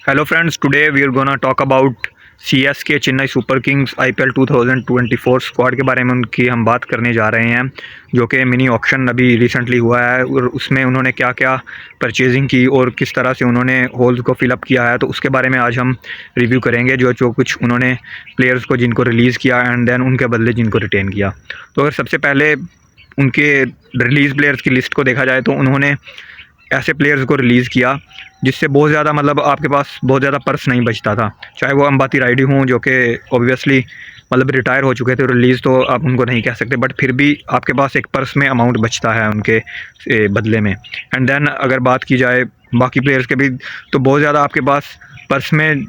Hello friends, today we are gonna talk about CSK Chennai super Kings IPL 2024 squad के बारे में उनकी हम बात करने जा रहे हैं, जो कि मिनी ऑक्शन अभी रिसेंटली हुआ है और उसमें उन्होंने क्या क्या परचेजिंग की और किस तरह से उन्होंने होल्स को फिलअप किया है। तो उसके बारे में आज हम रिव्यू करेंगे, जो जो कुछ उन्होंने प्लेयर्स को जिनको रिलीज़ किया एंड देन उनके बदले जिनको रिटेन किया। तो अगर सबसे पहले उनके रिलीज़ प्लेयर्स की लिस्ट को देखा जाए तो उन्होंने ऐसे प्लेयर्स को रिलीज़ किया जिससे बहुत ज़्यादा आपके पास बहुत ज़्यादा पर्स नहीं बचता था। चाहे वो अंबाती रायडू हों, जो कि ऑब्वियसली रिटायर हो चुके थे, रिलीज़ तो आप उनको नहीं कह सकते, बट फिर भी आपके पास एक पर्स में अमाउंट बचता है उनके बदले में। एंड देन अगर बात की जाए बाकी प्लेयर्स के भी, तो बहुत ज़्यादा आपके पास पर्स में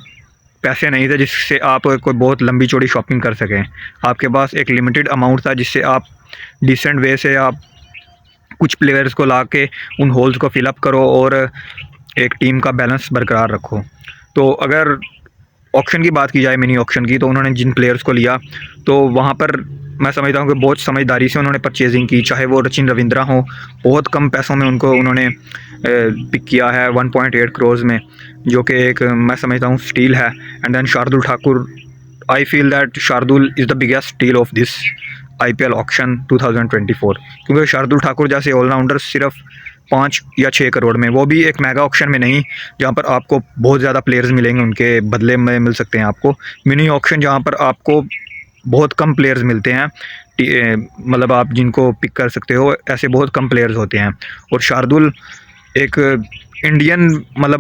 पैसे नहीं थे जिससे आप कोई बहुत लंबी चौड़ी शॉपिंग कर सकें। आपके पास एक लिमिटेड अमाउंट था जिससे आप डिसेंट वे से आप कुछ प्लेयर्स को ला के उन होल्स को फिलअप करो और एक टीम का बैलेंस बरकरार रखो। तो अगर ऑक्शन की बात की जाए, मिनी ऑक्शन की, तो उन्होंने जिन प्लेयर्स को लिया तो वहाँ पर मैं समझता हूँ कि बहुत समझदारी से उन्होंने परचेजिंग की। चाहे वो रचिन रविंद्रा हो, बहुत कम पैसों में उन्होंने पिक किया है 1.8 करोड़ में, जो कि एक मैं समझता हूँ स्टील है। And then Shardul Thakur, I feel that Shardul is the biggest steal of this IPL auction 2024, क्योंकि शार्दुल ठाकुर जैसे ऑलराउंडर सिर्फ 5 या 6 करोड़ में, वो भी एक मेगा ऑक्शन में नहीं जहाँ पर आपको बहुत ज़्यादा प्लेयर्स मिलेंगे, उनके बदले में मिल सकते हैं आपको। मिनी ऑक्शन जहाँ पर आपको बहुत कम प्लेयर्स मिलते हैं, आप जिनको पिक कर सकते हो, ऐसे बहुत कम प्लेयर्स होते हैं। और शार्दुल एक इंडियन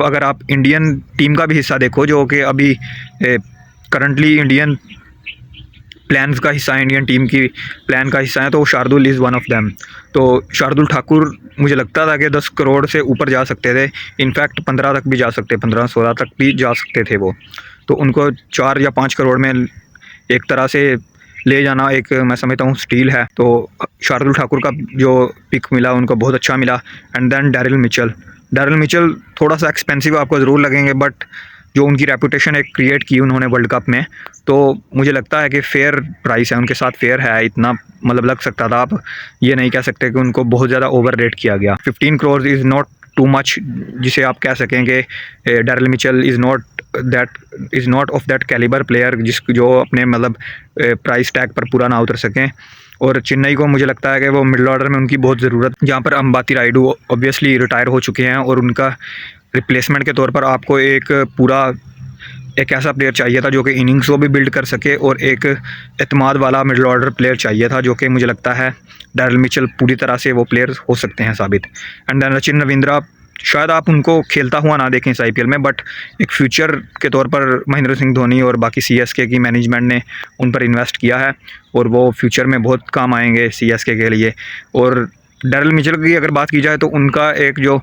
अगर आप इंडियन टीम का भी हिस्सा देखो, जो कि अभी करंटली इंडियन प्लान्स का हिस्सा है, इंडियन टीम की प्लान का हिस्सा है, तो Shardul is one of them. तो शार्दुल ठाकुर मुझे लगता था कि 10 करोड़ से ऊपर जा सकते थे, इनफैक्ट 15 तक भी जा सकते, 15-16 तक भी जा सकते थे वो। तो उनको 4 या 5 करोड़ में एक तरह से ले जाना एक मैं समझता हूँ स्टील है। तो शार्दुल ठाकुर का जो पिक मिला उनको बहुत अच्छा मिला। एंड देन डैरिल मिचेल थोड़ा सा एक्सपेंसिव आपको ज़रूर लगेंगे, बट जो उनकी रेपुटेशन एक क्रिएट की उन्होंने वर्ल्ड कप में, तो मुझे लगता है कि फ़ेयर प्राइस है, उनके साथ फ़ेयर है। इतना लग सकता था, आप ये नहीं कह सकते कि उनको बहुत ज़्यादा ओवर रेट किया गया। 15 crore is not too much जिसे आप कह सकें कि Daryl Mitchell is not of that calibre player जो अपने प्राइस टैग पर पूरा ना उतर सकें। और चेन्नई को मुझे लगता है कि वो मिडल ऑर्डर में उनकी बहुत ज़रूरत, जहाँ पर अंबाती रायडू ऑब्वियसली रिटायर हो चुके हैं और उनका रिप्लेसमेंट के तौर पर आपको एक ऐसा प्लेयर चाहिए था जो कि इनिंग्स को भी बिल्ड कर सके, और एक एतमाद वाला मिडल ऑर्डर प्लेयर चाहिए था, जो कि मुझे लगता है डैरिल मिचेल पूरी तरह से वो प्लेयर हो सकते हैं साबित। एंड देन रचिन रविंद्रा, शायद आप उनको खेलता हुआ ना देखें इस IPL में, बट एक फ्यूचर के तौर पर महेंद्र सिंह धोनी और बाकी CSK की मैनेजमेंट ने उन पर इन्वेस्ट किया है और वो फ्यूचर में बहुत काम आएंगे CSK के लिए। और डैरिल मिचेल की अगर बात की जाए तो उनका एक जो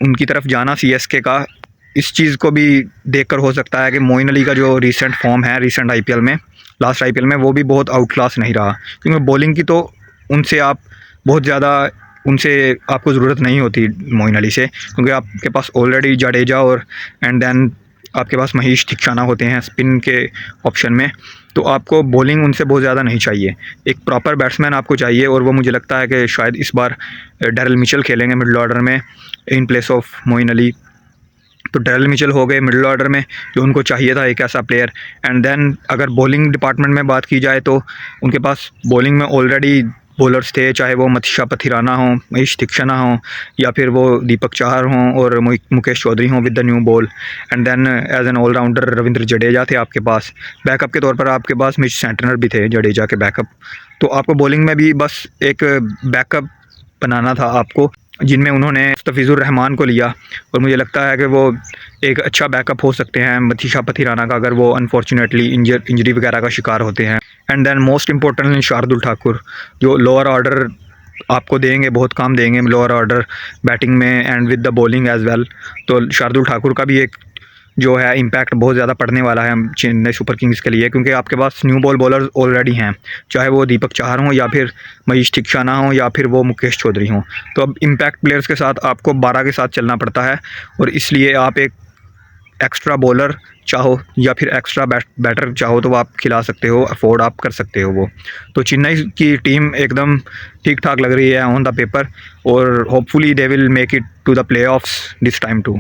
उनकी तरफ जाना CSK का, इस चीज़ को भी देखकर हो सकता है कि मोइन अली का जो रीसेंट फॉर्म है रिसेंट IPL में, लास्ट IPL में, वो भी बहुत आउट क्लास नहीं रहा। क्योंकि बॉलिंग की तो उनसे आपको ज़रूरत नहीं होती मोइन अली से, क्योंकि आपके पास ऑलरेडी जडेजा और एंड देन आपके पास महेश दीक्षाना होते हैं स्पिन के ऑप्शन में। तो आपको बॉलिंग उनसे बहुत ज़्यादा नहीं चाहिए, एक प्रॉपर बैट्समैन आपको चाहिए, और वो मुझे लगता है कि शायद इस बार डैरिल मिचेल खेलेंगे मिडल ऑर्डर में in place of Moeen Ali. तो डैरिल मिचेल हो गए मिडल ऑर्डर में, जो उनको चाहिए था एक ऐसा प्लेयर। एंड देन अगर बॉलिंग डिपार्टमेंट में बात की जाए तो उनके पास बॉलिंग में ऑलरेडी बॉलर्स थे, चाहे वो मनीषा पथिराना हो, महेश दीक्षाना हो, या फिर वो दीपक चाहर हों और मुकेश चौधरी हों with the new ball. And then as an allrounder Ravindra Jadeja थे आपके पास, बैकअप के तौर पर आपके पास मिच सेंटनर भी थे जडेजा के बैकअप। तो आपको बॉलिंग में भी बस एक बैकअप बनाना था आपको, जिनमें उन्होंने मुस्तफिजुर रहमान को लिया, और मुझे लगता है कि वो एक अच्छा बैकअप हो सकते हैं मनीषा पथिराना का, अगर वो अनफॉर्चुनेटली इंजरी वगैरह का शिकार होते हैं। And then most importantly Shardul Thakur, जो लोअर ऑर्डर आपको देंगे, बहुत काम देंगे लोअर ऑर्डर बैटिंग में and with the bowling as well. तो शार्दुल ठाकुर का भी एक जो है इम्पैक्ट बहुत ज़्यादा पड़ने वाला है चेन्नई सुपर किंग्स के लिए, क्योंकि आपके पास न्यू बॉल बॉलर्स ऑलरेडी हैं, चाहे वो दीपक चाहर हों या फिर महेश दीक्षाना हो या फिर वो मुकेश चौधरी हों। तो अब इम्पैक्ट प्लेयर्स के साथ आपको 12 के साथ चलना पड़ता है, और इसलिए आप एक एक्स्ट्रा बॉलर चाहो या फिर एक्स्ट्रा बैटर चाहो तो आप खिला सकते हो, अफोर्ड आप कर सकते हो वो। तो चेन्नई की टीम एकदम ठीक ठाक लग रही है ऑन द पेपर, और hopefully they will make it to the playoffs this time to.